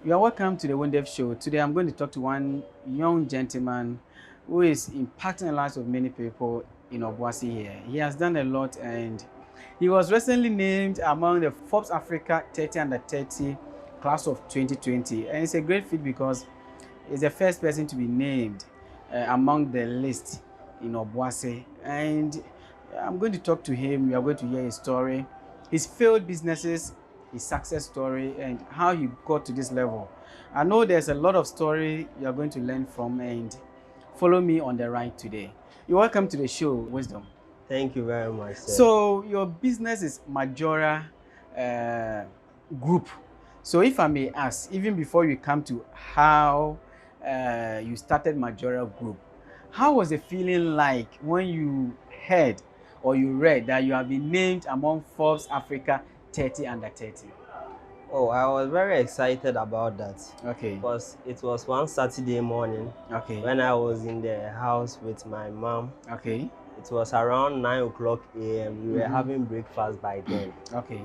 You are welcome to the Wundef show. Today I'm going to talk to one young gentleman who is impacting the lives of many people in Obuasi here. He has done a lot and he was recently named among the Forbes Africa 30 under 30 class of 2020. And it's a great feat because he's the first person to be named among the list in Obuasi. And I'm going to talk to him. We are going to hear his story, his failed businesses, his success story, and how he got to this level. I know there's a lot of story you're going to learn from, and follow me on the ride today. You're welcome to the show, Wisdom. Thank you very much, sir. So your business is Majora Group. So if I may ask, even before you come to how you started Majora Group, how was the feeling like when you heard or you read that you have been named among Forbes Africa 30 under 30? Oh, I was very excited about that. Okay. Because it was one Saturday morning. Okay. When I was in the house with my mom. Okay. It was around 9 o'clock a.m. We were having breakfast by then. Okay.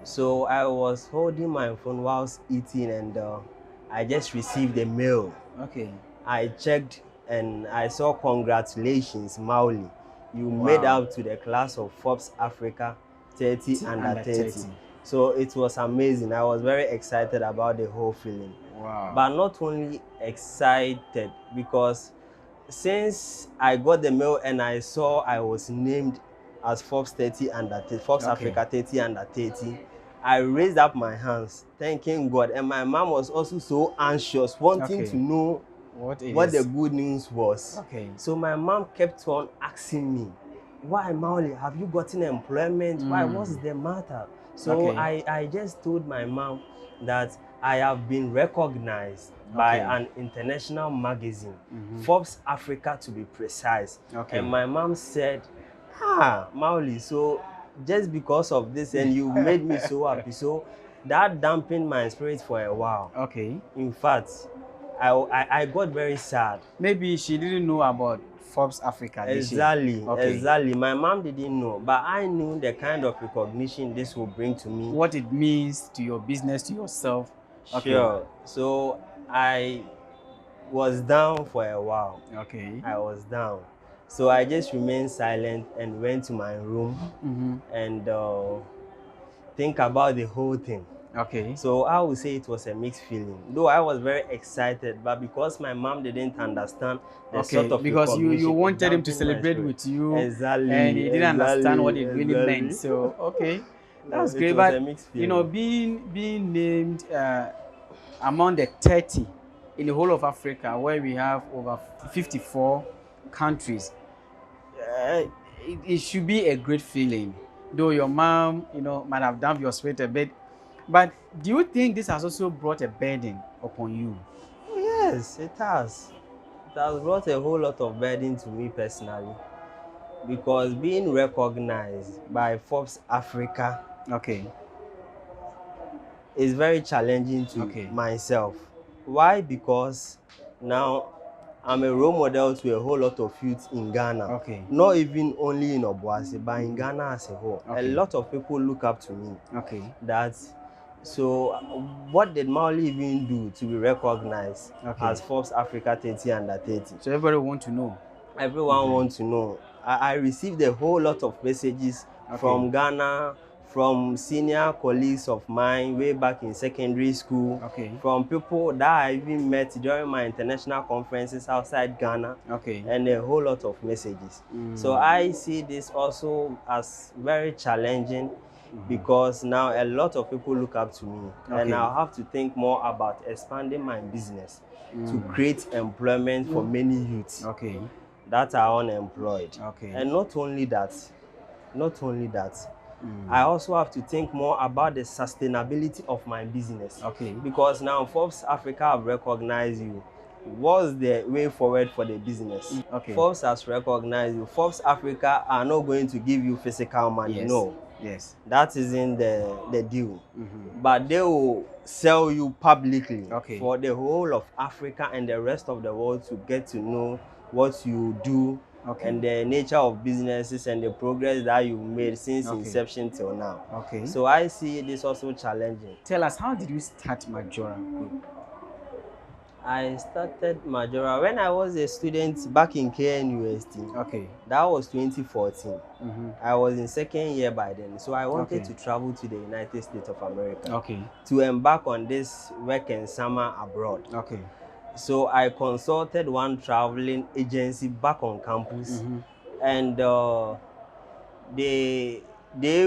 So I was holding my phone whilst eating, and I just received a mail. Okay. I checked and I saw, "Congratulations, Mawuli. You made out to the class of Forbes Africa 30 under 30. So it was amazing. I was very excited about the whole feeling. Wow. But not only excited, because since I got the mail and I saw I was named as Forbes 30 under 30, Forbes Africa 30 under 30, I raised up my hands, thanking God. And my mom was also so anxious, wanting to know what the good news was. Okay. So my mom kept on asking me, "Why, Mawuli, have you gotten employment? Why, what's the matter?" So I just told my mom that I have been recognized by an international magazine, Forbes Africa to be precise. And my mom said, "Mawuli, so just because of this and you made me so happy." So that dampened my spirit for a while. Okay. In fact, I got very sad. Maybe she didn't know about Forbes Africa. Exactly. Exactly. My mom didn't know, but I knew the kind of recognition this will bring to me. What it means to your business, to yourself. Sure. So I was down for a while. Okay. I was down. So I just remained silent and went to my room and think about the whole thing. Okay. So I would say it was a mixed feeling. Though I was very excited, but because my mom didn't understand the sort of because you wanted him to celebrate with you. Exactly. And he didn't understand what it really meant. So that's great. But you know, being named among the 30 in the whole of Africa, where we have over 54 countries, it should be a great feeling. Though your mom, might have damped your spirit a bit. But do you think this has also brought a burden upon you? Oh, yes, it has. It has brought a whole lot of burden to me personally. Because being recognized by Forbes Africa is very challenging to myself. Why? Because now I'm a role model to a whole lot of youth in Ghana. Not even only in Obuasi, but in Ghana as a whole. A lot of people look up to me. So what did Mawuli even do to be recognized as Forbes Africa 30 under 30? So everybody want to know. Everyone wants to know. I received a whole lot of messages from Ghana, from senior colleagues of mine way back in secondary school, Okay. from people that I even met during my international conferences outside Ghana, Okay. and a whole lot of messages. So I see this also as very challenging because now a lot of people look up to me, and I'll have to think more about expanding my business to create employment for many youths that are unemployed. And not only that, I also have to think more about the sustainability of my business. Because now Forbes Africa have recognized you. What's the way forward for the business? Forbes has recognized you. Forbes Africa are not going to give you physical money. No. That isn't the deal. But they will sell you publicly for the whole of Africa and the rest of the world to get to know what you do and the nature of businesses and the progress that you made since inception till now. So I see this also challenging. Tell us, how did you start Majora Group? I started Majora when I was a student back in KNUST. That was 2014. I was in second year by then, so I wanted to travel to the United States of America to embark on this work and summer abroad. So I consulted one traveling agency back on campus, and they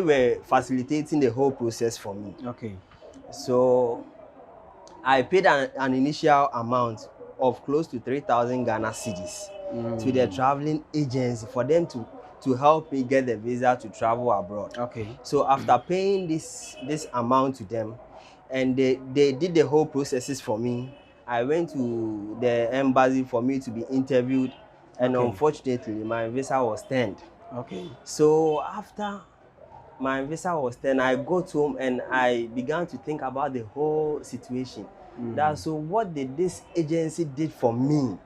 were facilitating the whole process for me. So I paid an initial amount of close to 3,000 Ghana cedis to the traveling agency for them to help me get the visa to travel abroad. So after paying this amount to them, and they did the whole processes for me, I went to the embassy for me to be interviewed, and unfortunately my visa was turned. So after my visa was turned, I got home and I began to think about the whole situation. So what did this agency did for me?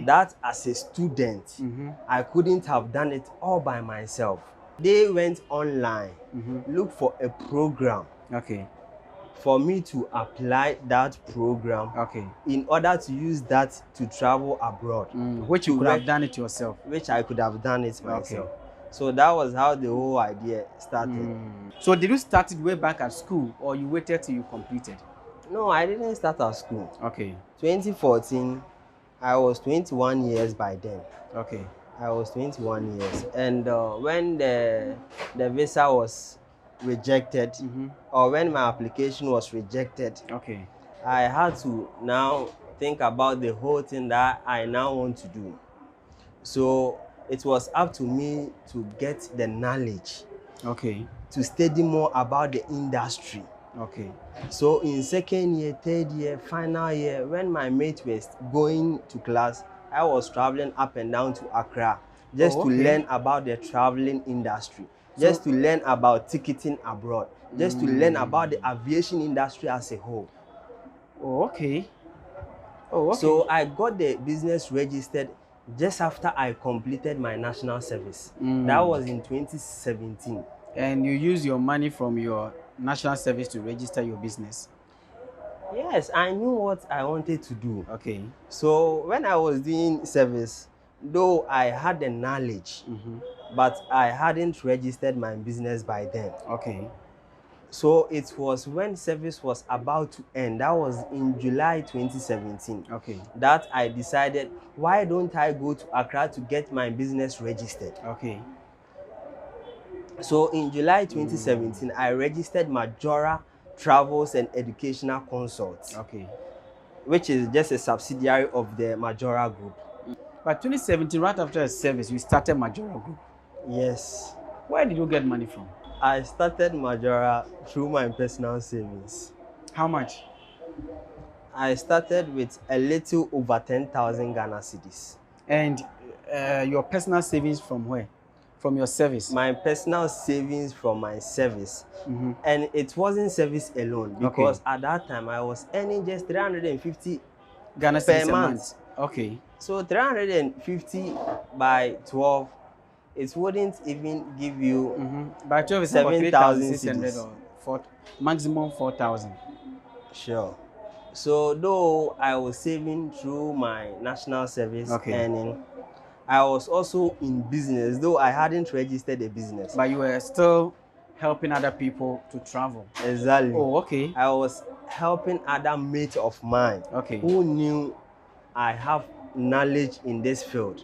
That as a student, I couldn't have done it all by myself. They went online, looked for a program for me to apply that program in order to use that to travel abroad. Which you could have done it yourself. Which I could have done it myself. So that was how the whole idea started. So did you start it way back at school, or you waited till you completed? No, I didn't start at school. 2014, I was 21 years by then. I was 21 years. And when the visa was rejected, or when my application was rejected, I had to now think about the whole thing that I now want to do. So it was up to me to get the knowledge, to study more about the industry. So in second year, third year, final year, when my mate was going to class, I was traveling up and down to Accra just to learn about the traveling industry, just to learn about ticketing abroad, just to learn about the aviation industry as a whole. So I got the business registered just after I completed my national service. That was in 2017. And you used your money from your national service to register your business? Yes, I knew what I wanted to do. So when I was doing service, though I had the knowledge, but I hadn't registered my business by then. So it was when service was about to end, that was in July 2017, that I decided, why don't I go to Accra to get my business registered? So in July 2017, I registered Majora Travels and Educational Consults, which is just a subsidiary of the Majora Group. But 2017, right after a service, you started Majora Group? Yes. Where did you get money from? I started Majora through my personal savings. How much? I started with a little over 10,000 Ghana cedis. And your personal savings from where? From your service? My personal savings from my service. And it wasn't service alone, because at that time I was earning just 350 Ghana cedis per month. So 350 by 12, it wouldn't even give you by 12 is 7,600 or maximum 4,000. Sure. So though I was saving through my national service earning, I was also in business, though I hadn't registered a business. But you were still helping other people to travel. Exactly. Oh, okay. I was helping other mates of mine who knew I have knowledge in this field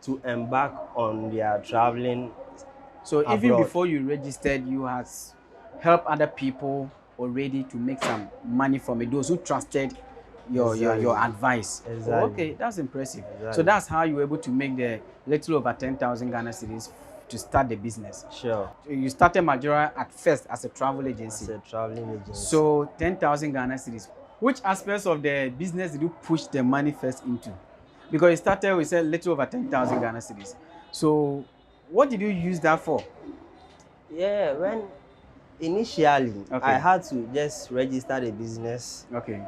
to embark on their traveling. So abroad. Even before you registered, you had helped other people already to make some money from it. Those who trusted your advice. Exactly. Oh, okay, that's impressive. Exactly. So that's how you were able to make the little over 10,000 Ghana cedis to start the business. Sure. You started Majora at first as a travel agency. As a traveling agency. So 10,000 Ghana cedis. Which aspects of the business did you push the money first into? Because you started, we said, little over 10,000 Ghana cedis. So what did you use that for? Yeah, when initially I had to just register the business.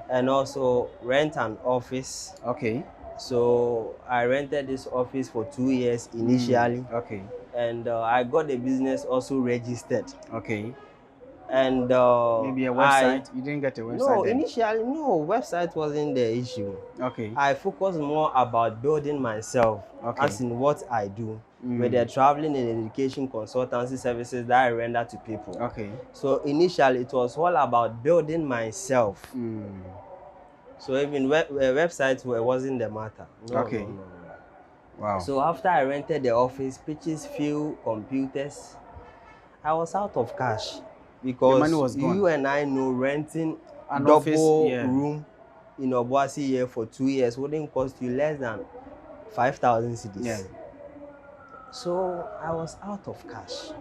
And also rent an office. So I rented this office for 2 years initially. And I got the business also registered. And maybe a website? You didn't get a website? No, initially, no, website wasn't the issue. I focused more about building myself, as in what I do with the traveling and education consultancy services that I render to people. So initially, it was all about building myself. So even websites wasn't the matter. No. Wow. So after I rented the office, pitches, few computers, I was out of cash. Because money was gone. You and I know renting an double office, room in Obuasi here for 2 years wouldn't cost you less than 5,000 cedis. So I was out of cash.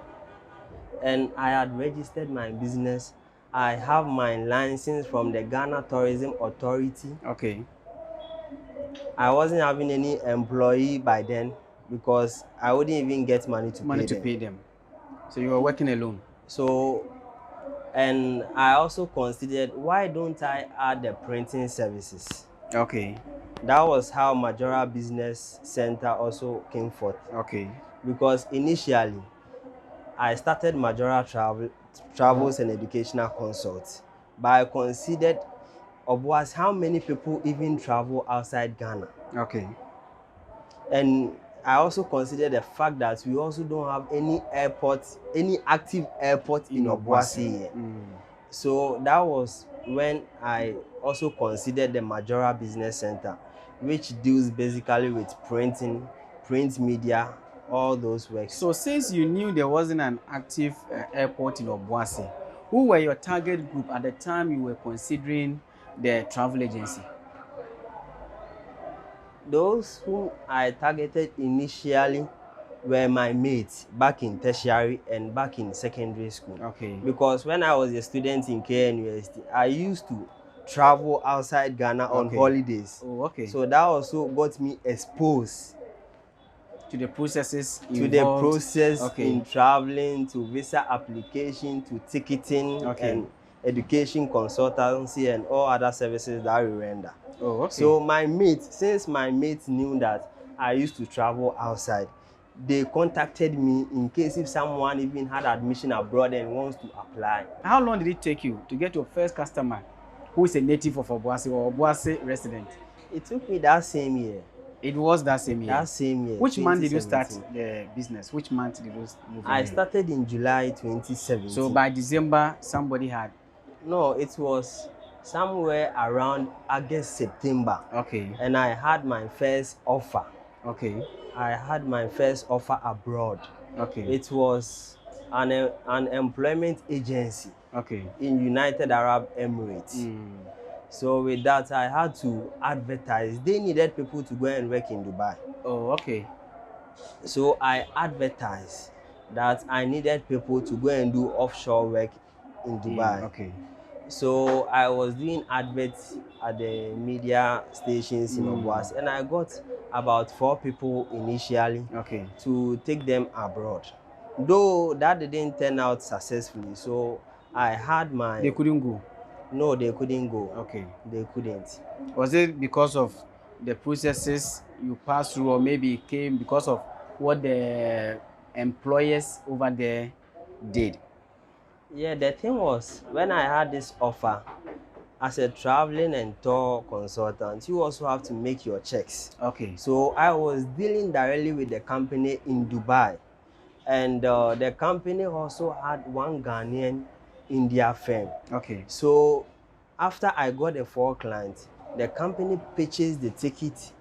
And I had registered my business. I have my license from the Ghana Tourism Authority. I wasn't having any employee by then because I wouldn't even get money to pay them. So you were working alone. So, and I also considered, why don't I add the printing services? That was how Majora Business Center also came forth. Because initially, I started Majora Travels and Educational Consults. But I considered, Obuasi, how many people even travel outside Ghana? And I also consider the fact that we also don't have any airport, any active airport in Obuasi here. So that was when I also considered the Majora Business Center, which deals basically with printing, print media, all those works. So since you knew there wasn't an active airport in Obuasi, who were your target group at the time you were considering the travel agency? Those whom I targeted initially were my mates back in tertiary and back in secondary school. Because when I was a student in KN University, I used to travel outside Ghana on holidays. So that also got me exposed to the processes involved. To the process in traveling, to visa application, to ticketing and education consultancy and all other services that we render. So my mates, since my mates knew that I used to travel outside, they contacted me in case if someone even had admission abroad and wants to apply. How long did it take you to get your first customer who is a native of Obuasi or Obuasi resident? It took me that same year. It was that same year? That same year. Which month did you start the business? Which month did you move in? I started in July 2017. So by December, somebody had? No, it was somewhere around August, September. And I had my first offer. I had my first offer abroad. It was an employment agency in United Arab Emirates. So with that, I had to advertise. They needed people to go and work in Dubai. So I advertised that I needed people to go and do offshore work in Dubai. So I was doing adverts at the media stations in Obuasi, and I got about 4 people initially to take them abroad. Though that didn't turn out successfully, so I had my... They couldn't go? No, they couldn't go. They couldn't. Was it because of the processes you passed through, or maybe it came because of what the employers over there did? Yeah, the thing was, when I had this offer, as a traveling and tour consultant, you also have to make your checks. So I was dealing directly with the company in Dubai. And the company also had one Ghanaian in their firm. Okay. So after I got the 4 clients, the company purchased the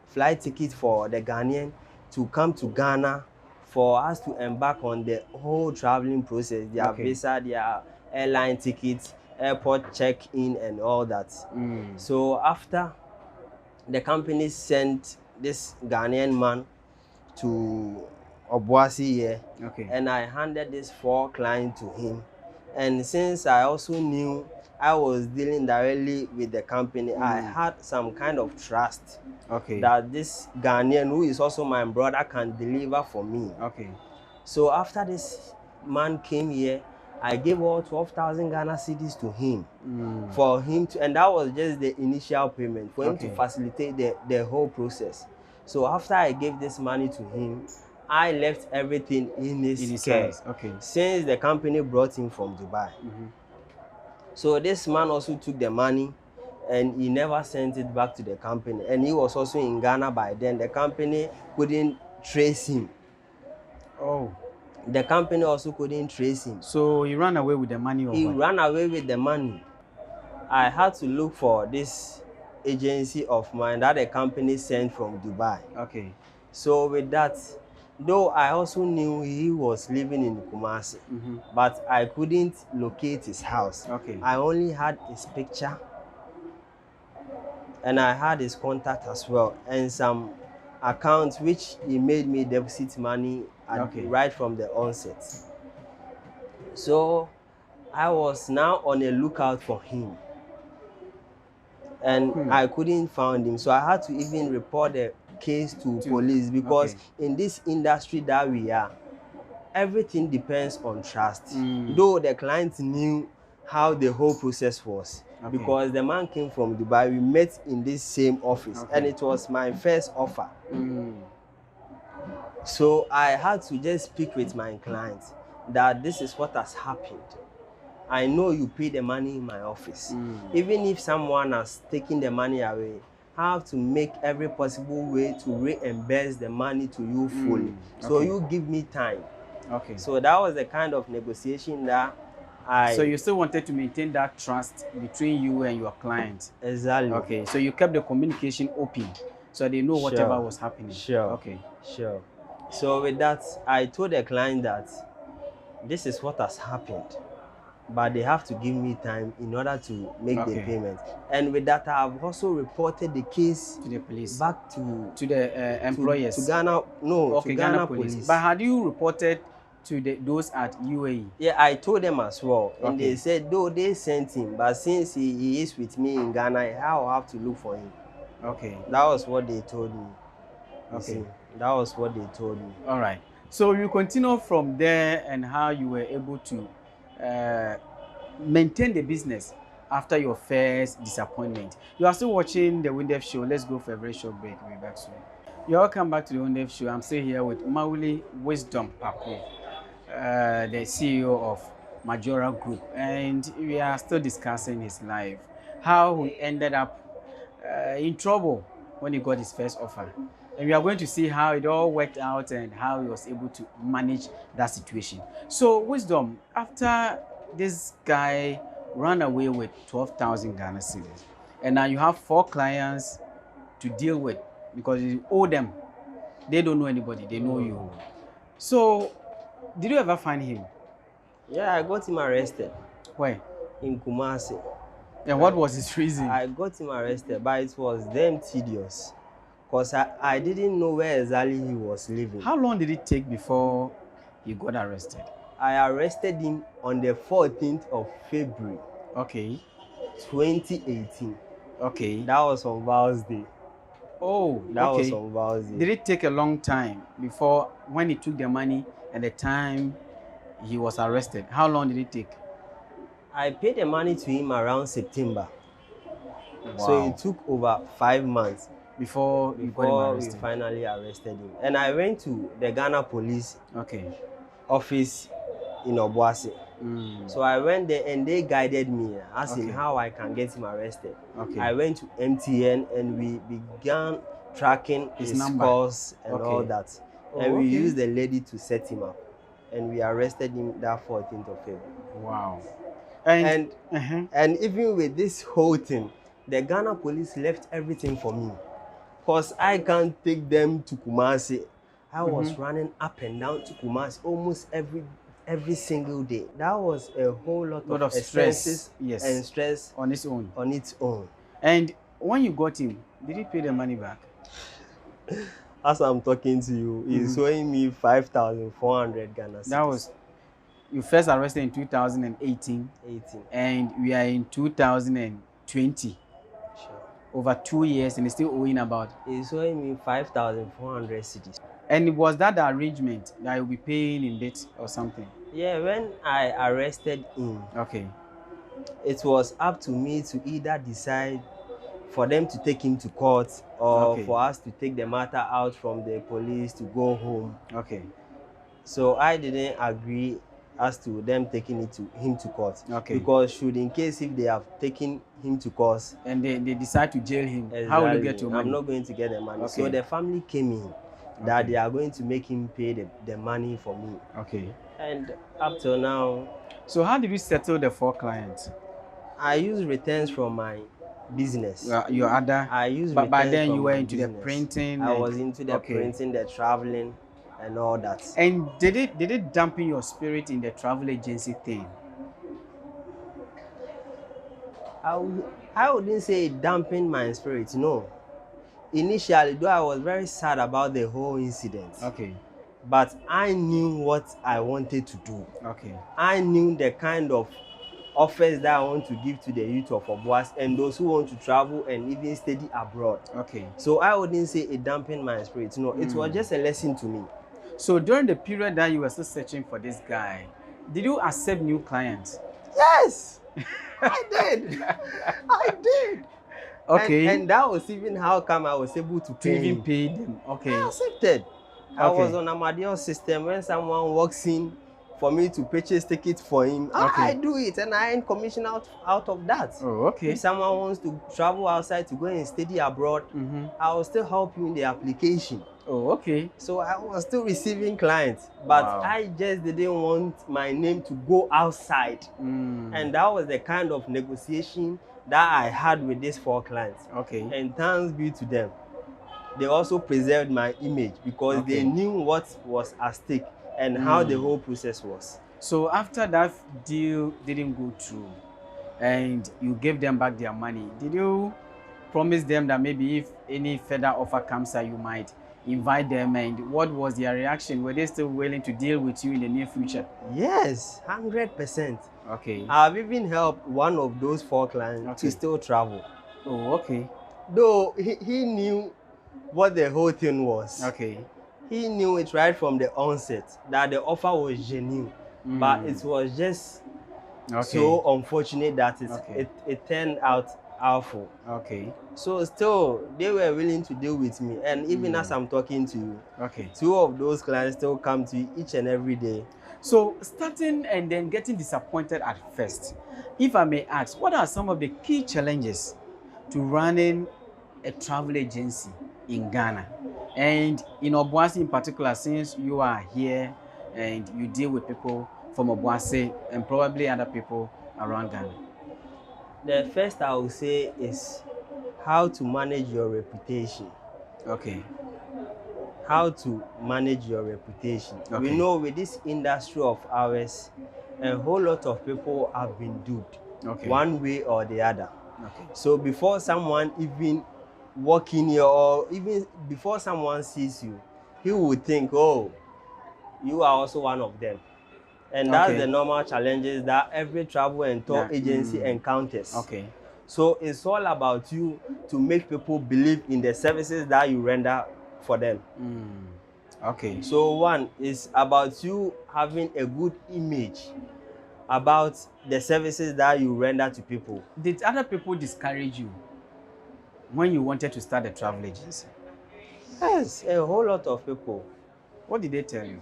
flight ticket for the Ghanaian to come to Ghana for us to embark on the whole traveling process, their visa, their airline tickets, airport check-in and all that. So after the company sent this Ghanaian man to Obuasi here, and I handed this 4 clients to him. And since I also knew I was dealing directly with the company, I had some kind of trust that this Ghanaian, who is also my brother, can deliver for me. So after this man came here, I gave all 12,000 Ghana cedis to him for him to, and that was just the initial payment for him to facilitate the whole process. So after I gave this money to him, I left everything in his care. Since the company brought him from Dubai. So this man also took the money and he never sent it back to the company. And he was also in Ghana by then. The company couldn't trace him. Oh. The company also couldn't trace him. So he ran away with the money? He ran away with the money. I had to look for this agency of mine that the company sent from Dubai. So with that, though I also knew he was living in Kumasi, but I couldn't locate his house. I only had his picture and I had his contact as well and some accounts which he made me deposit money right from the onset. So I was now on a lookout for him. And I couldn't find him. So I had to even report the case to police because in this industry that we are, everything depends on trust. Though the client knew how the whole process was, because the man came from Dubai, we met in this same office, and it was my first offer. So I had to just speak with my client that this is what has happened. I know you pay the money in my office. Even if someone has taken the money away, I have to make every possible way to reimburse the money to you fully. So you give me time. So that was the kind of negotiation that So you still wanted to maintain that trust between you and your client? Exactly. So you kept the communication open so they know whatever was happening? Sure. So with that, I told the client that this is what has happened, but they have to give me time in order to make the payment. And with that, I have also reported the case to the police, back to the employers, to Ghana. No, to Ghana police. But had you reported to those at UAE? Yeah, I told them as well, and they said though they sent him, but since he is with me in Ghana, I'll have to look for him. That was what they told me. That was what they told me. All right. So you continue from there and how you were able to maintain the business after your first disappointment. You are still watching the Wundef show. Let's go for a very short break. We'll be back soon. You're welcome back to the Wundef show. I'm still here with Mawuli Wisdom Parku, the CEO of Majora Group, and we are still discussing his life, how he ended up in trouble when he got his first offer. And we are going to see how it all worked out and how he was able to manage that situation. So, Wisdom, after this guy ran away with 12,000 Ghana cedis, and now you have 4 clients to deal with because you owe them. They don't know anybody, they know you. So, did you ever find him? Yeah, I got him arrested. Where? In Kumasi. And what was his reason? I got him arrested, but it was damn tedious. Because I didn't know where exactly he was living. How long did it take before he got arrested? I arrested him on the 14th of February. 2018. That was on Val's Day. Oh, that was on Val's Day. Did it take a long time before when he took the money and the time he was arrested? How long did it take? I paid the money to him around September. Wow. So it took over 5 months. Before we finally arrested him. And I went to the Ghana police office in Obuasi. So I went there and they guided me, asking how I can get him arrested. I went to MTN and we began tracking his calls and all that. And we used the lady to set him up. and we arrested him that 14th of February. Wow. And even with this whole thing, the Ghana police left everything for me, because I can't take them to Kumasi. I was running up and down to Kumasi almost every single day. That was a whole lot of stress, and stress on its own. And when you got him, did he pay the money back? As I'm talking to you, he's owing me 5,400 Ghana cedis. That was, you first arrested in 2018, and we are in 2020. Sure. Over 2 years, and he's still owing about. He's owing me 5,400 cedis. And was that the arrangement that you'll be paying in debt or something? Yeah, when I arrested him, it was up to me to either decide for them to take him to court or for us to take the matter out from the police to go home. So I didn't agree as to them taking him to court. Because in case if they have taken him to court and they decide to jail him, how will you get your money? I'm not going to get the money. So the family came in that they are going to make him pay the money for me. And up till now. So how did you settle the 4 clients? I use returns from my business. Your other? I use but by then you were into the printing? I was into the printing, the traveling, and all that. And did it dampen your spirit in the travel agency thing? I wouldn't say it dampened my spirit, no. Initially, though, I was very sad about the whole incident. But I knew what I wanted to do. I knew the kind of offers that I want to give to the youth of Obuasi and those who want to travel and even study abroad. So I wouldn't say it dampened my spirit. No, it was just a lesson to me. So during the period that you were still searching for this guy, did you accept new clients? Yes, I did. I did. And that was even how come I was able to pay him. Pay them. I accepted. I was on Amadeo system. When someone walks in for me to purchase tickets for him, I do it and I earn commission out of that. If someone wants to travel outside to go and study abroad, I will still help you in the application. So I was still receiving clients, but I just didn't want my name to go outside. And that was the kind of negotiation that I had with these 4 clients. And thanks be to them. They also preserved my image because they knew what was at stake and how the whole process was. So after that deal didn't go through and you gave them back their money, did you promise them that maybe if any further offer comes out, you might invite them? And what was their reaction? Were they still willing to deal with you in the near future? Yes, 100%. I've even helped one of those 4 clients to still travel. Though he knew what the whole thing was. He knew it right from the onset that the offer was genuine, but it was just so unfortunate that it turned out awful. So still, they were willing to deal with me, and even as I'm talking to you, 2 of those clients still come to you each and every day. So starting and then getting disappointed at first, if I may ask, what are some of the key challenges to running a travel agency in Ghana? And in Obuasi in particular, since you are here and you deal with people from Obuasi and probably other people around Ghana. The first I would say is how to manage your reputation. How to manage your reputation. We know with this industry of ours, a whole lot of people have been duped one way or the other. So before someone even walk in here, or even before someone sees you, he would think, oh, you are also one of them. And that's the normal challenges that every travel and tour agency encounters. So it's all about you to make people believe in the services that you render for them. So one is about you having a good image about the services that you render to people. Did other people discourage you when you wanted to start a travel agency? Yes, a whole lot of people. What did they tell you?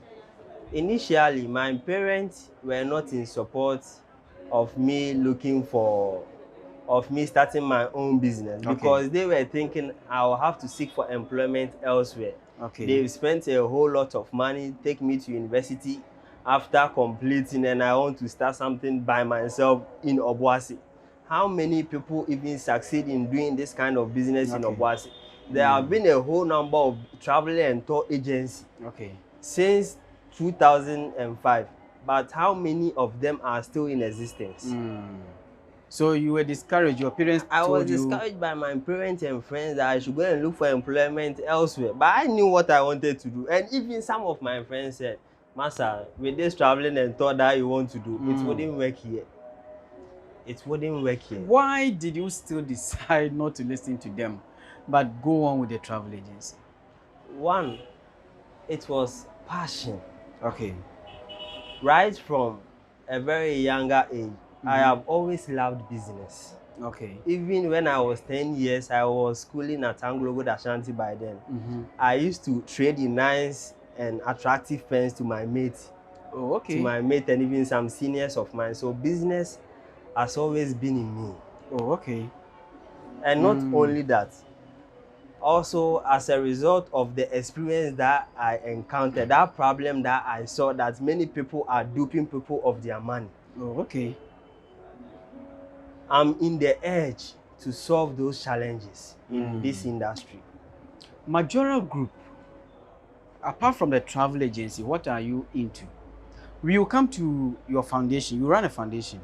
Initially, my parents were not in support of me starting my own business because they were thinking I will have to seek for employment elsewhere. They've spent a whole lot of money, take me to university. after completing, and I want to start something by myself in Obuasi. How many people even succeed in doing this kind of business in Obuasi? There have been a whole number of travel and tour agencies since 2005, but how many of them are still in existence? So you were discouraged. Your parents I told was you... discouraged by my parents and friends that I should go and look for employment elsewhere. But I knew what I wanted to do. And even some of my friends said, Master, with this traveling and thought that you want to do, it wouldn't work here. It wouldn't work here. Why did you still decide not to listen to them, but go on with the travel agency? One, it was passion. Okay. Right from a very younger age, I have always loved business. Okay. Even when I was 10 years, I was schooling at Anglo Ashanti by then. I used to trade in nice and attractive pens to my mate. Oh, okay. To my mate and even some seniors of mine. So business has always been in me. Oh, okay. And not only that, also as a result of the experience that I encountered, that problem that I saw, that many people are duping people of their money. Oh, okay. I'm in the urge to solve those challenges in this industry. Majora Group, apart from the travel agency, what are you into? We will come to your foundation. You run a foundation.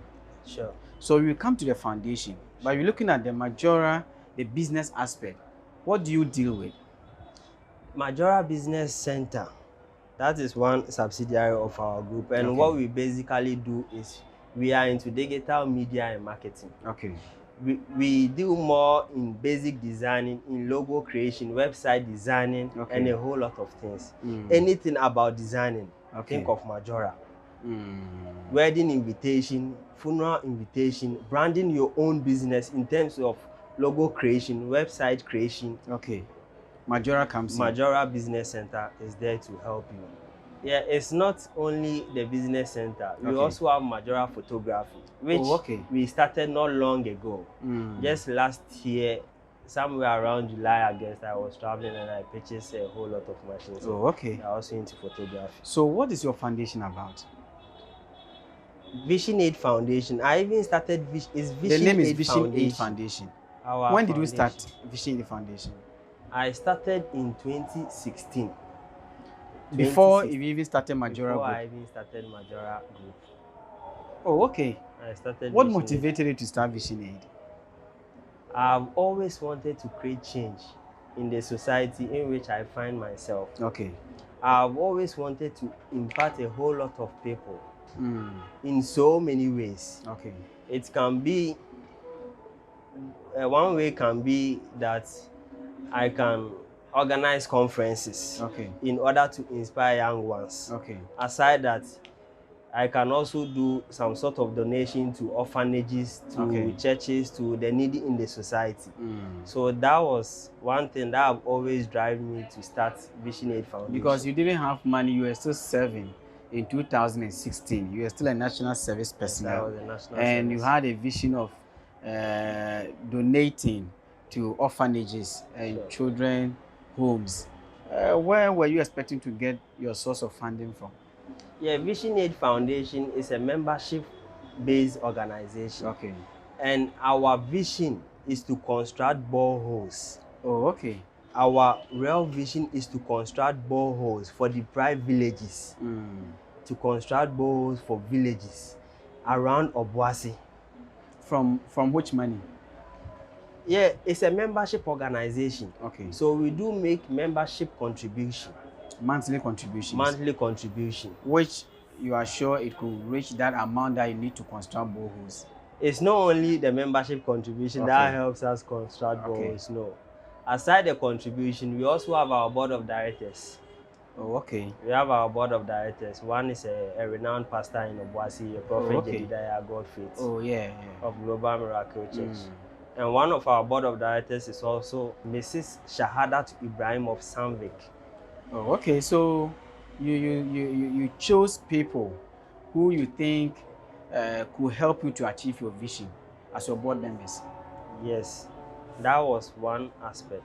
Sure. So we will come to the foundation. But you're looking at the Majora, the business aspect. What do you deal with? Majora Business Center, that is one subsidiary of our group. And what we basically do is we are into digital media and marketing. Okay. We do more in basic designing, in logo creation, website designing, and a whole lot of things. Anything about designing, think of Majora. Wedding invitation, funeral invitation, branding your own business in terms of logo creation, website creation. Okay. Majora comes in. Majora Business Center is there to help you. Yeah, it's not only the business center. We also have Majora Photography, which we started not long ago. Just last year, somewhere around July, August, I was traveling and I purchased a whole lot of machines. Oh, okay. I also into photography. So what is your foundation about? Vision Aid Foundation. I even started The name is Vision Aid Foundation. When did you start Vision Aid Foundation? I started in 2016. Before you even started Majora Group? Before I even started Majora Group. Oh, okay. I started. What motivated you to start Vision Aid? I've always wanted to create change in the society in which I find myself. Okay. I've always wanted to impact a whole lot of people in so many ways. Okay. It can be, one way can be that I can organize conferences in order to inspire young ones. Okay. Aside that, I can also do some sort of donation to orphanages, to churches, to the needy in the society. So that was one thing that have always driven me to start Vision Aid Foundation. Because you didn't have money, you were still serving in 2016. You were still a national service personnel. Yes, I was a national and service. You had a vision of donating to orphanages and children homes. Where were you expecting to get your source of funding from? Yeah, Vision Aid Foundation is a membership-based organization. Okay. And our vision is to construct boreholes. Oh, okay. Our real vision is to construct boreholes for deprived villages. To construct boreholes for villages around Obuasi. From which money? Yeah, it's a membership organization. Okay. So we do make membership contribution. Monthly contributions. Monthly contribution. Which you are sure it could reach that amount that you need to construct boreholes? It's not only the membership contribution that helps us construct boreholes, no. Aside the contribution, we also have our board of directors. Oh, okay. We have our board of directors. One is a renowned pastor in Obuasi, a prophet Jedediah Godfaith. Oh, yeah. Of Global Miracle Church. And one of our board of directors is also Mrs. Shahadat Ibrahim of Samvik. Oh, okay. So you chose people who you think could help you to achieve your vision as your board members. Yes, that was one aspect.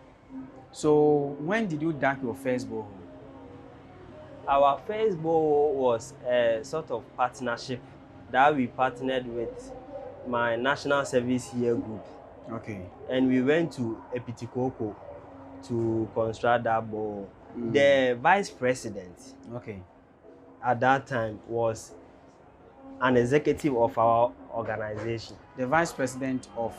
So when did you dunk your first borehole? Our first borehole was a sort of partnership that we partnered with my national service year group. Okay. And we went to Epitikoko to construct that borehole. The vice president at that time was an executive of our organization. The vice president of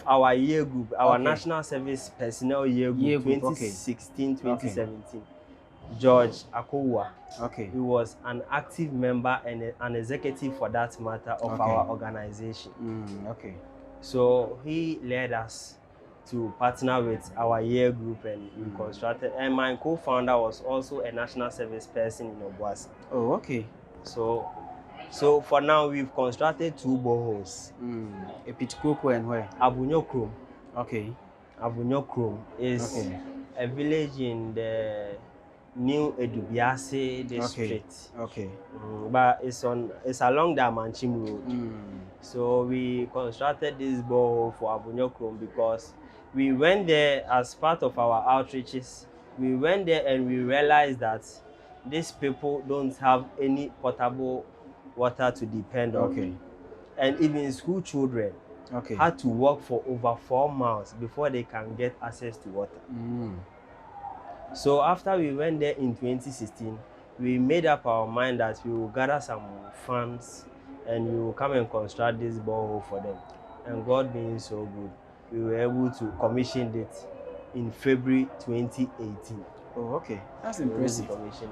our year group, our national service personnel year group, 2016, 2017. George Akowa. He was an active member and an executive for that matter of our organization. So he led us to partner with our year group and we constructed. And my co-founder was also a national service person in Obuasi. Oh, okay. So for now we've constructed 2 boreholes. Epitikoko and where? Abunyokrom. Okay. Abunyokrom is a village in the New Obuasi district. Okay. But it's along the Amanchim Road. So we constructed this borehole for Abunyokrom because we went there as part of our outreaches. We went there and we realized that these people don't have any potable water to depend on. And even school children had to walk for over 4 miles before they can get access to water. So after we went there in 2016, we made up our mind that we will gather some funds and we will come and construct this borehole for them. And God being so good, we were able to commission it in February 2018. Oh, okay. That's impressive.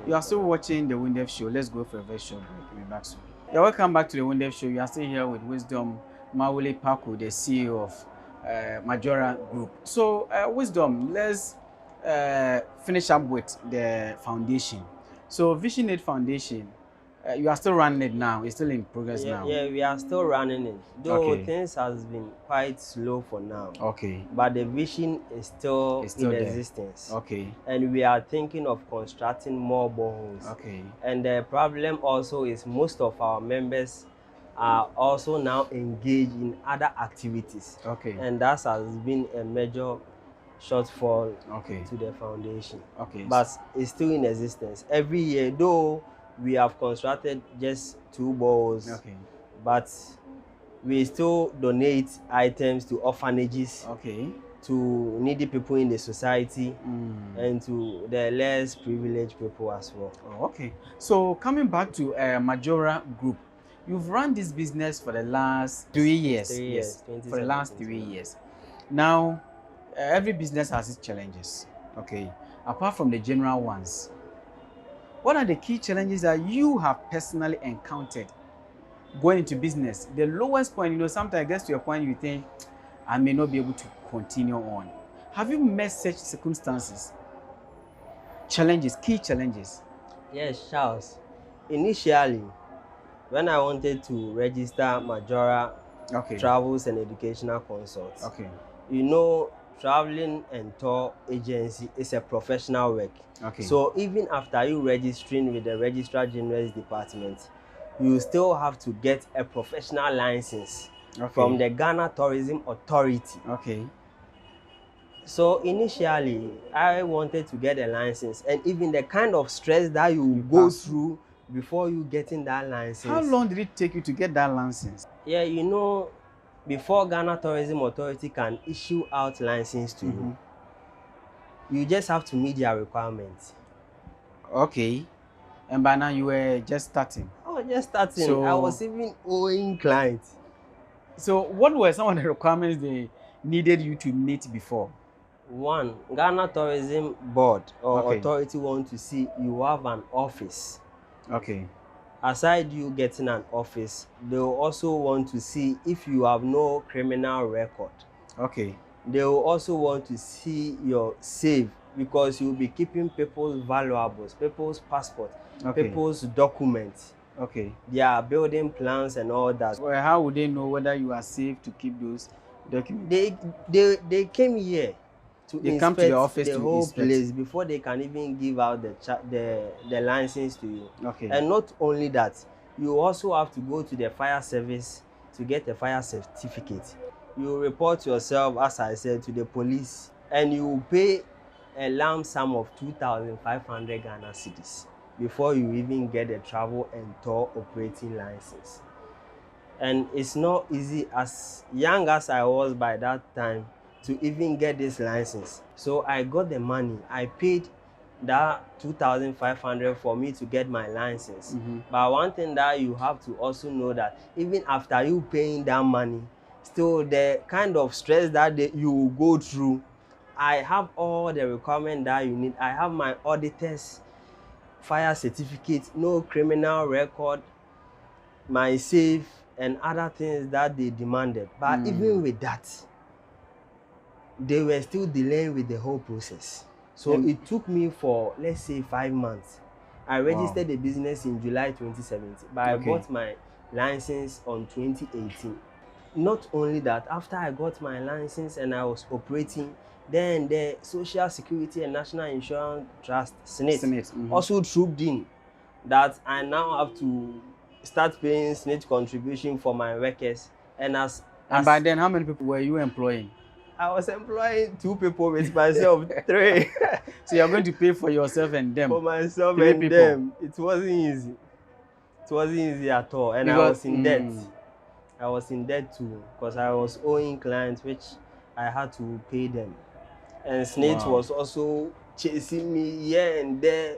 You are still watching the Wundef show. Let's go for a very short break. We'll be back soon. Yeah, welcome back to the Wundef show. You are still here with Wisdom Mawuli Parku, the CEO of Majora Group. So, Wisdom, let's finish up with the foundation. So, Vision 8 Foundation, you are still running it now. It's still in progress now. Yeah, we are still running it. Though things has been quite slow for now. But the vision is still in existence. And we are thinking of constructing more boreholes. And the problem also is most of our members are also now engaged in other activities. And that has been a major shortfall to the foundation. But it's still in existence. Every year, though, we have constructed just 2 boreholes, but we still donate items to orphanages, to needy people in the society, and to the less privileged people as well. So coming back to Majora Group, you've run this business for the last 3 years. 3 years. For the last 3 years. Now, every business has its challenges. Apart from the general ones, what are the key challenges that you have personally encountered going into business? The lowest point, sometimes it gets to a point you think, I may not be able to continue on. Have you met such circumstances? Challenges, key challenges? Yes, Charles. Initially, when I wanted to register Majora Travels and Educational Consults, traveling and tour agency is a professional work. So even after you registering with the Registrar General's Department, you still have to get a professional license from the Ghana Tourism Authority. So initially, I wanted to get a license, and even the kind of stress that you go through before you getting that license. How long did it take you to get that license? Yeah, before Ghana Tourism Authority can issue out license to you, you just have to meet their requirements. And by now you were just starting? Oh, just starting. So, I was even owing clients. So what were some of the requirements they needed you to meet before? One, Ghana Tourism Board or Authority want to see you have an office. Aside you getting an office, they will also want to see if you have no criminal record. They will also want to see your safe, because you will be keeping people's valuables, people's passport, people's documents, their building plans and all that. Well, how would they know whether you are safe to keep those documents? They came here to come to the office the to whole inspect place before they can even give out the license to you. And not only that, you also have to go to the fire service to get a fire certificate. You report yourself, as I said, to the police, and you pay a lump sum of 2,500 Ghana cedis. before you even get a travel and tour operating license. And it's not easy, as young as I was by that time, to even get this license. So I got the money. I paid that 2,500 for me to get my license. But one thing that you have to also know, that even after you paying that money, still the kind of stress that you will go through. I have all the requirements that you need. I have my auditor's fire certificate, no criminal record, my safe, and other things that they demanded. But even with that, they were still delaying with the whole process. So it took me for, let's say, 5 months. I registered the business in July 2017, but I got my license on 2018. Not only that, after I got my license and I was operating, then the Social Security and National Insurance Trust, SNIT, also trooped in, that I now have to start paying SNIT contribution for my workers. And by then, how many people were you employing? I was employing 2 people, with myself 3. So you're going to pay for yourself and them? For myself and them. It wasn't easy. It wasn't easy at all. And because, I was in debt. I was in debt too, because I was owing clients, which I had to pay them. And SNIT was also chasing me here and there.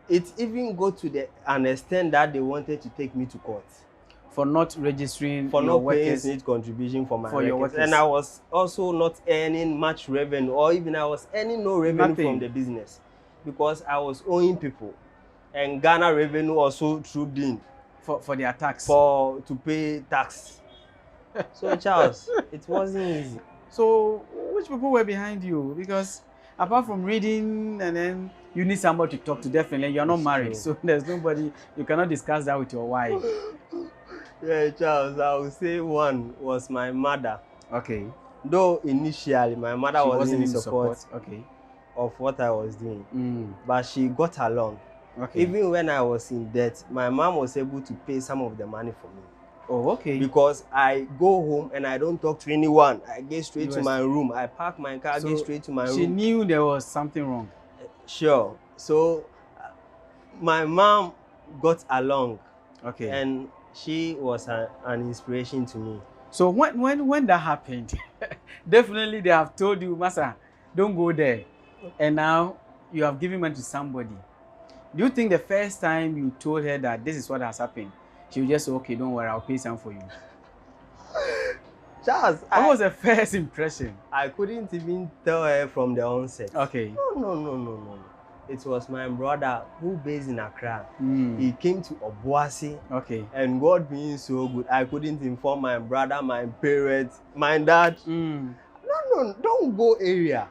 It even got to an extent that they wanted to take me to court. For not registering, for not paying SNIT contribution for my workers. And I was also not earning much revenue, or even I was earning no revenue from the business, because I was owing people. And Ghana revenue also trooped in. For their tax? To pay tax. So Charles, it wasn't easy. So which people were behind you? Because apart from reading, and then you need somebody to talk to, definitely. You're not married, so there's nobody, you cannot discuss that with your wife. Yeah, Charles, I would say one was my mother. Okay. Though initially my mother wasn't in support of what I was doing, but she got along. Okay. Even when I was in debt, my mom was able to pay some of the money for me. Oh, okay. Because I go home and I don't talk to anyone. I get straight to my room. I park my car, get straight to my room. She knew there was something wrong. Sure. So my mom got along. Okay. And she was an inspiration to me. So when that happened, definitely they have told you, Master, don't go there. And now you have given money to somebody. Do you think the first time you told her that this is what has happened, she would just say, okay, don't worry, I'll pay some for you? Charles, what was the first impression? I couldn't even tell her from the onset. Okay. No. It was my brother who based in Accra. He came to Obuasi. Okay. And God being so good, I couldn't inform my brother, my parents, my dad. No, don't go area.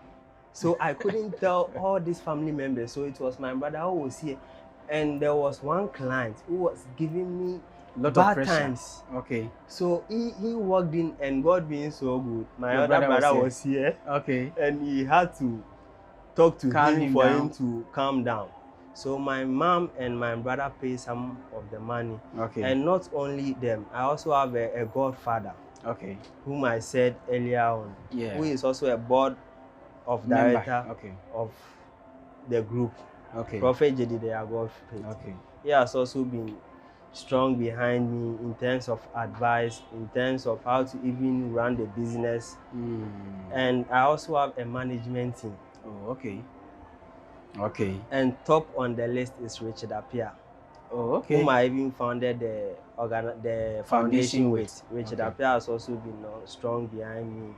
So I couldn't tell all these family members. So it was my brother who was here. And there was one client who was giving me bad times. Okay. So he walked in, and God being so good, my other brother was here. Okay. And he had to talk to him for him to calm down. So my mom and my brother paid some of the money. Okay. And not only them, I also have a godfather. Okay. Whom I said earlier on. Yeah. Who is also a board of director of the group. Okay. Prophet Jedi Godfrey. Okay. He has also been strong behind me in terms of advice, in terms of how to even run the business. And I also have a management team. Oh, okay. Okay. And top on the list is Richard Appiah. Oh, okay. Whom I even founded the foundation with. Richard Appiah has also been strong behind me.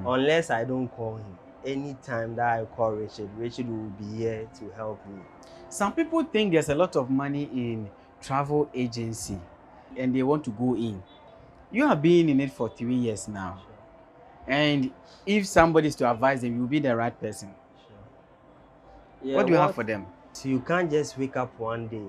Unless I don't call him. Anytime that I call Richard, Richard will be here to help me. Some people think there's a lot of money in travel agency and they want to go in. You have been in it for 3 years now. Sure. And if somebody is to advise them, you'll be the right person. Sure. Yeah, what do you have for them? So you can't just wake up one day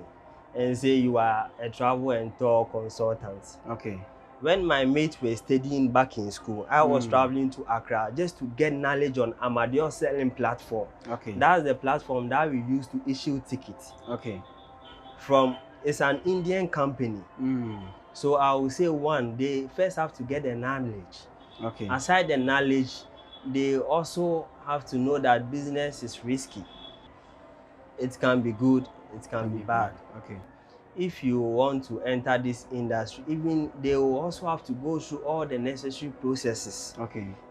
and say you are a travel and tour consultant. Okay. When my mates were studying back in school, I was traveling to Accra just to get knowledge on Amadeus selling platform. Okay. That's the platform that we use to issue tickets. Okay. It's an Indian company. So I will say they first have to get the knowledge. Okay. Aside the knowledge, they also have to know that business is risky. It can be good, it can be bad. Okay. If you want to enter this industry, even they will also have to go through all the necessary processes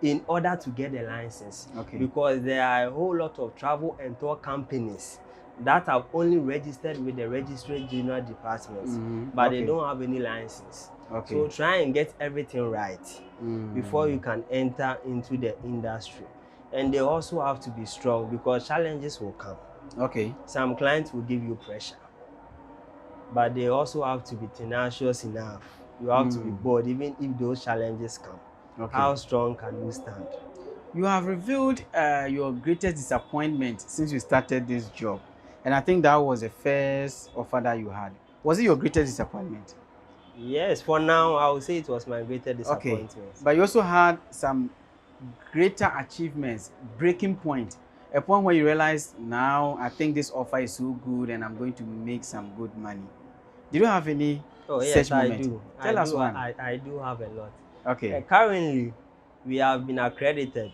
in order to get a license. Because there are a whole lot of travel and tour companies that have only registered with the Registrar General Department, but they don't have any license. So try and get everything right before you can enter into the industry. And they also have to be strong because challenges will come. Some clients will give you pressure, but they also have to be tenacious enough. You have to be bold, even if those challenges come. How strong can you stand? You have revealed your greatest disappointment since you started this job. And I think that was the first offer that you had. Was it your greatest disappointment? Yes, for now, I would say it was my greatest disappointment. But you also had some greater achievements, breaking point, a point where you realize, now I think this offer is so good and I'm going to make some good money. Did you have any such moment? I do. Tell us one. I do have a lot. Currently, we have been accredited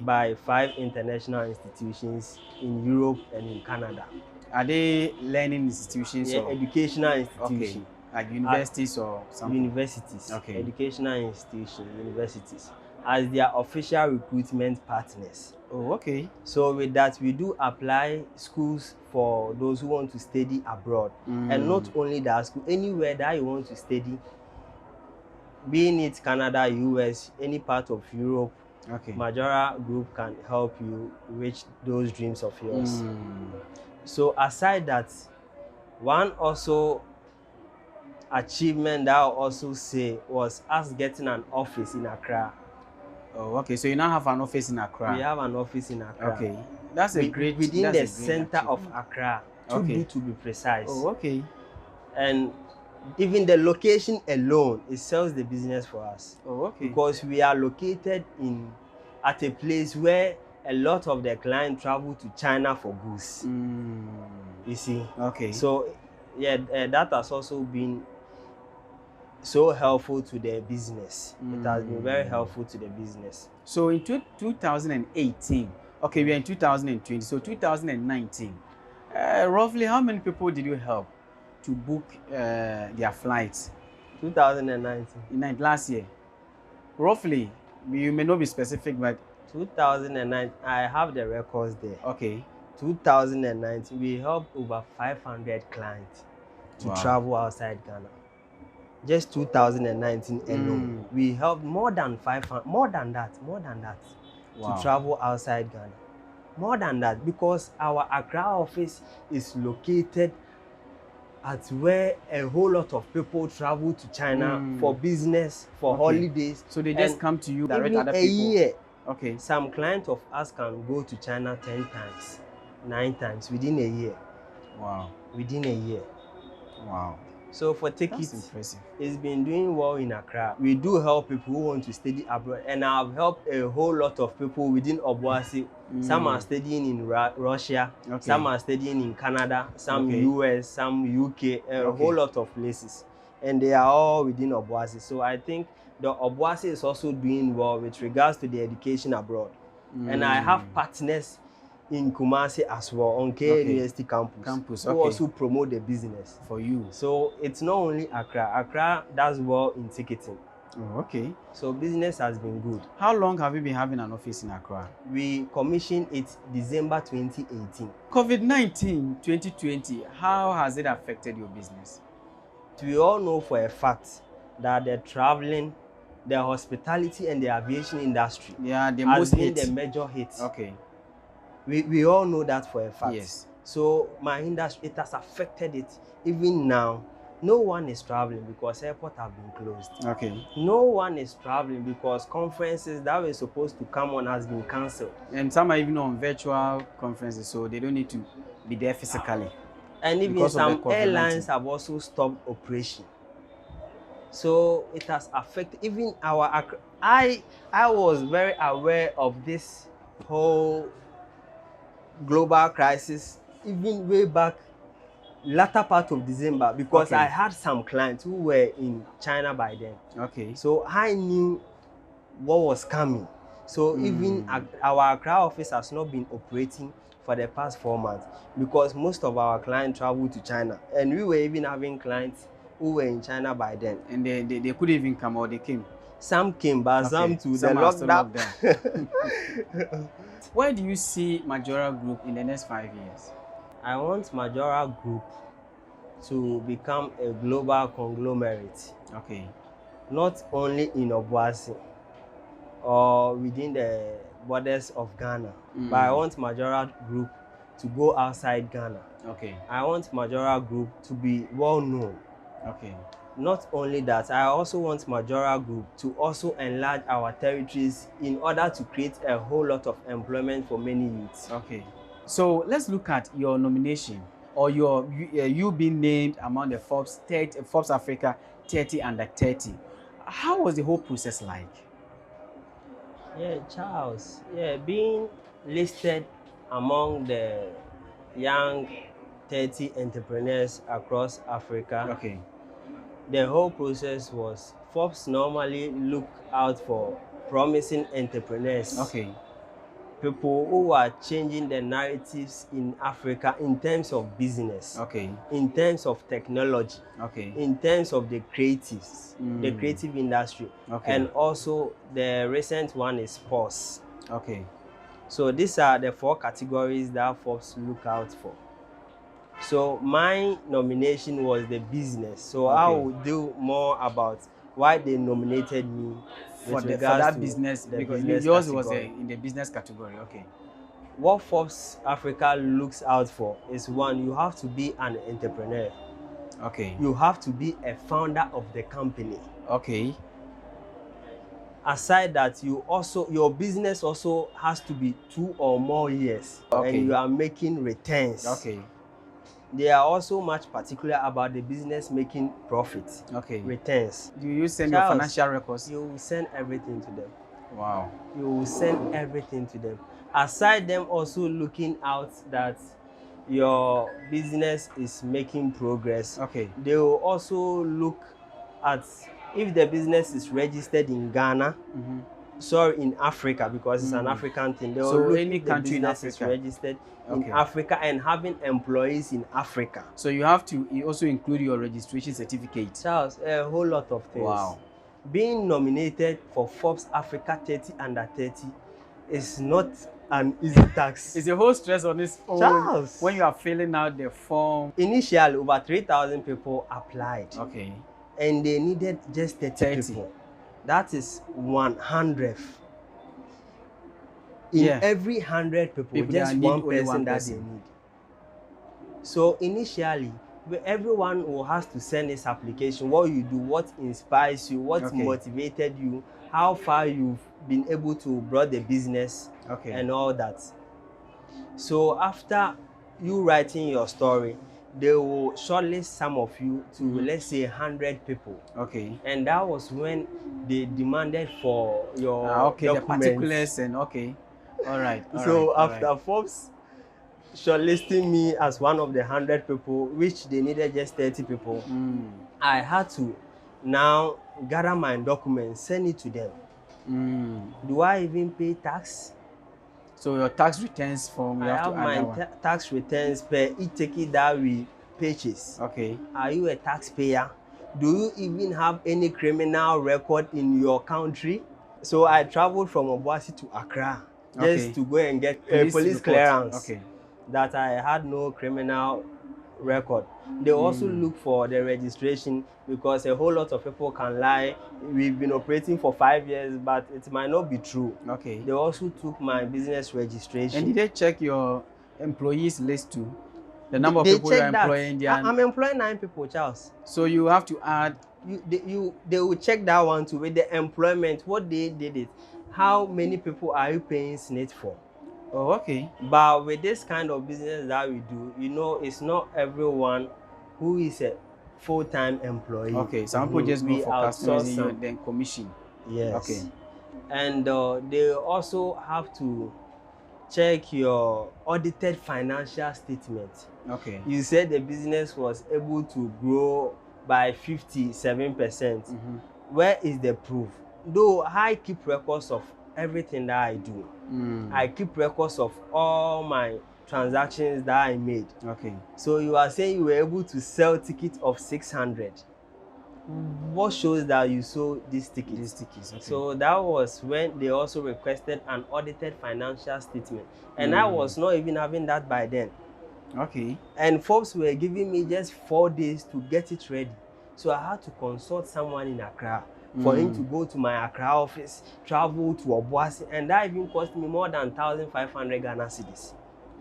by 5 international institutions in Europe and in Canada. Are they learning institutions? Yeah, educational institutions. Like universities or something? Universities. Educational institutions, universities, as their official recruitment partners. So with that, we do apply schools for those who want to study abroad. And not only that school, anywhere that you want to study, being it Canada, US, any part of Europe, Majora Group can help you reach those dreams of yours. So aside that, one also achievement that I'll also say was us getting an office in Accra. So you now have an office in Accra? We have an office in Accra. That's a great within the center of Accra, to be precise. And even the location alone, it sells the business for us. Because we are located at a place where a lot of the clients travel to China for goods. You see? So yeah, that has also been so helpful to the business. It has been very helpful to the business. So in 2018, we are in 2020, so 2019, roughly how many people did you help to book their flights? 2019. Last year. Roughly, you may not be specific, but 2009, I have the records there. 2019, we helped over 500 clients to travel outside Ghana. Just 2019 alone, we helped more than 500, more than that, to travel outside Ghana. More than that, because our Accra office is located at where a whole lot of people travel to China for business, for holidays. So they just come to you, direct other people? A year. Some clients of us can go to China 10 times, 9 times within a year. Within a year. So for tickets, it's been doing well in Accra. We do help people who want to study abroad, and I've helped a whole lot of people within Obuasi. Some are studying in Russia, some are studying in Canada, some US, some UK, a whole lot of places. And they are all within Obuasi. So I think the Obuasi is also doing well with regards to the education abroad. And I have partners in Kumasi as well, on University campus who also promote the business for you. So it's not only Accra. Accra does well in ticketing. So business has been good. How long have you been having an office in Accra? We commissioned it December 2018. COVID-19 2020, how has it affected your business? We all know for a fact that the traveling, the hospitality and the aviation industry has been the major hit. We all know that for a fact. So my industry, it has affected it. Even now, no one is traveling because airports have been closed. No one is traveling because conferences that were supposed to come on has been cancelled. And some are even on virtual conferences, so they don't need to be there physically. And even some airlines have also stopped operation. So it has affected even our... I was very aware of this whole global crisis even way back latter part of December, because I had some clients who were in China by then. So I knew what was coming. So even our Accra office has not been operating for the past 4 months because most of our clients traveled to China, and we were even having clients who were in China by then. And they couldn't even come, or they came? Some came, but Okay. some to the Some are still locked lockdown. down. Where do you see Majora Group in the next 5 years? I want Majora Group to become a global conglomerate. Okay. Not only in Obuasi or within the borders of Ghana, but I want Majora Group to go outside Ghana. Okay. I want Majora Group to be well known. Okay. Not only that, I also want Majora Group to also enlarge our territories in order to create a whole lot of employment for many youths. Okay. So let's look at your nomination, or you being named among the Forbes Africa 30 under 30. How was the whole process like? Yeah, Charles. Yeah, being listed among the young 30 entrepreneurs across Africa. Okay. The whole process was Forbes normally look out for promising entrepreneurs. Okay. People who are changing the narratives in Africa in terms of business, okay, in terms of technology, okay, in terms of the creatives, the creative industry, okay, and also the recent one is sports. Okay. So these are the 4 categories that Forbes look out for. So my nomination was the business. So I will do more about why they nominated me for that business, because yours was in the business category. Okay. What Forbes Africa looks out for is, one, you have to be an entrepreneur. Okay. You have to be a founder of the company. Okay. Aside that, your business also has to be 2 or more years, okay, and you are making returns. Okay. They are also much particular about the business making profit. Okay. Returns. Do you send your financial records? You will send everything to them. Wow. You will send everything to them. Aside them also looking out that your business is making progress. Okay. They will also look at if the business is registered in Ghana, sorry, in Africa, because it's an African thing. They will look any if country the in business Africa is registered in Africa and having employees in Africa. So you have to also include your registration certificate. Charles, a whole lot of things. Wow. Being nominated for Forbes Africa 30 under 30 is not an easy task. It's a whole stress on its own. Charles, when you are filling out the form. Initially, over 3,000 people applied. Okay. And they needed just 30 people. That is 100th. In every 100 people just one person that they need. So initially, everyone who has to send this application, what you do, what inspires you, what motivated you, how far you've been able to grow the business, and all that. So after you writing your story, they will shortlist some of you to, let's say, 100 people. Okay. And that was when they demanded for your documents. The particulars and all right. So after Forbes shortlisting me as one of the 100 people, which they needed just 30 people, I had to now gather my documents, send it to them. Do I even pay tax? So your tax returns form, you have to add my tax returns per each ticket that we purchase. Okay. Are you a taxpayer? Do you even have any criminal record in your country? So I traveled from Obuasi to Accra just to go and get a police clearance that I had no criminal record. They also look for the registration, because a whole lot of people can lie. We've been operating for 5 years, but it might not be true. Okay. They also took my business registration. And did they check your employees list too? The number of people you're employing? I'm employing 9 people, Charles. So you have to add. They will check that one too with the employment, what they did it. How many people are you paying SNIT for? Oh, okay. But with this kind of business that we do, you know, it's not everyone who is a full-time employee. Okay, some people just go for customers and then commission. Yes. Okay. And they also have to check your audited financial statement. Okay. You said the business was able to grow by 57%. Where is the proof? Though I keep records of everything that I do. I keep records of all my transactions that I made. Okay. So you are saying you were able to sell tickets of 600. What shows that you sold these tickets? These tickets, okay. So that was when they also requested an audited financial statement. And I was not even having that by then. Okay. And Forbes were giving me just 4 days to get it ready. So I had to consult someone in Accra for him to go to my Accra office, travel to Obuasi, and that even cost me more than 1,500 Ghana cedis.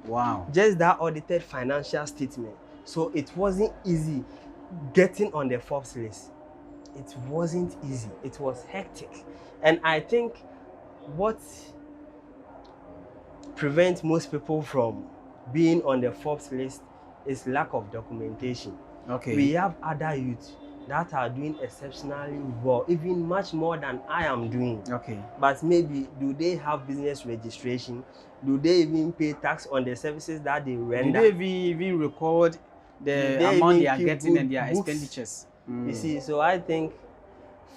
Wow. Just that audited financial statement. So it wasn't easy getting on the Forbes list. It wasn't easy. It was hectic. And I think what prevents most people from being on the Forbes list is lack of documentation. Okay. We have other youths that are doing exceptionally well, even much more than I am doing. Okay. But maybe, do they have business registration? Do they even pay tax on the services that they render? Do they even record the amount they are getting and their expenditures? You see, so I think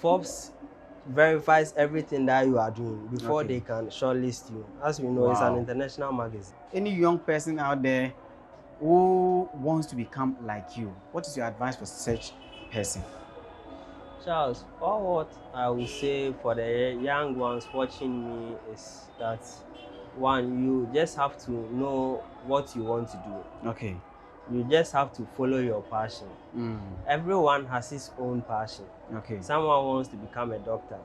Forbes verifies everything that you are doing before they can shortlist you. As we know, it's an international magazine. Any young person out there who wants to become like you, what is your advice for such person? Charles, all what I will say for the young ones watching me is that, one, you just have to know what you want to do. Okay. You just have to follow your passion. Everyone has his own passion. Okay. Someone wants to become a doctor.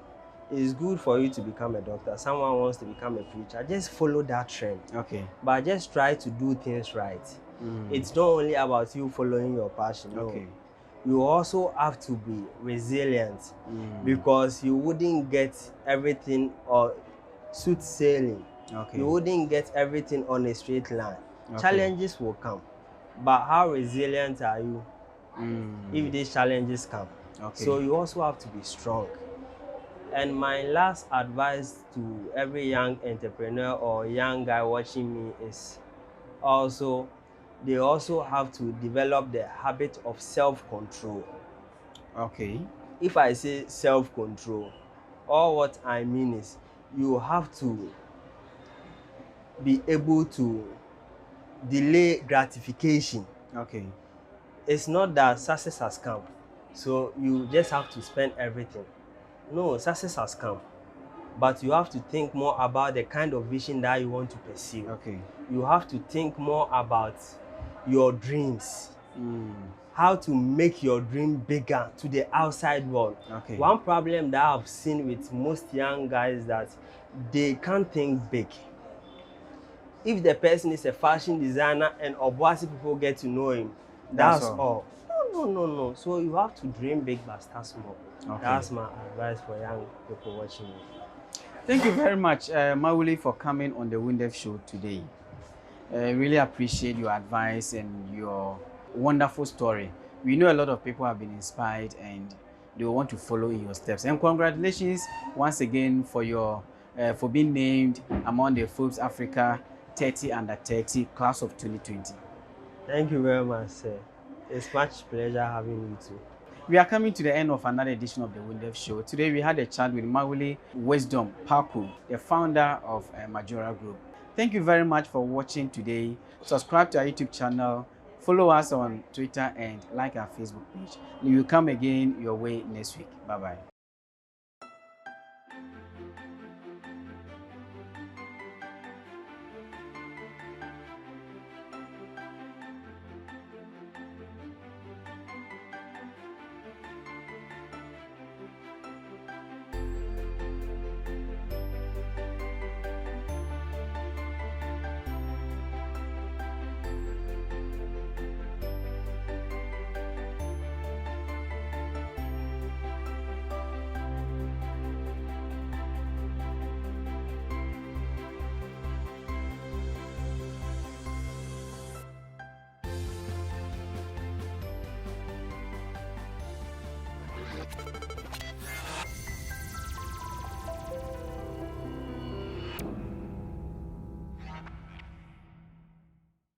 It's good for you to become a doctor. Someone wants to become a preacher. Just follow that trend. Okay. But just try to do things right. It's not only about you following your passion. No. Okay. You also have to be resilient, because you wouldn't get everything or smooth sailing. Okay. You wouldn't get everything on a straight line. Okay. Challenges will come. But how resilient are you if these challenges come? Okay. So you also have to be strong. And my last advice to every young entrepreneur or young guy watching me is also, they also have to develop the habit of self-control. Okay. If I say self-control, all what I mean is you have to be able to delay gratification. Okay. It's not that success has come, so you just have to spend everything. No, success has come, but you have to think more about the kind of vision that you want to pursue. Okay. You have to think more about your dreams. How to make your dream bigger to the outside world. Okay. One problem that I've seen with most young guys is that they can't think big. If the person is a fashion designer and Obuasi people get to know him, that's all. No. So you have to dream big but start small. Okay. That's my advice for young people watching me. Thank you very much, Mawuli, for coming on the Wundef show today. I really appreciate your advice and your wonderful story. We know a lot of people have been inspired and they want to follow in your steps. And congratulations once again for your for being named among the Forbes Africa 30 under 30 class of 2020. Thank you very much, sir. It's much pleasure having you too. We are coming to the end of another edition of the Wundef Show. Today we had a chat with Mawuli Wisdom Parku, the founder of Majora Group. Thank you very much for watching today. Subscribe to our YouTube channel, follow us on Twitter, and like our Facebook page. We will come again your way next week. Bye-bye.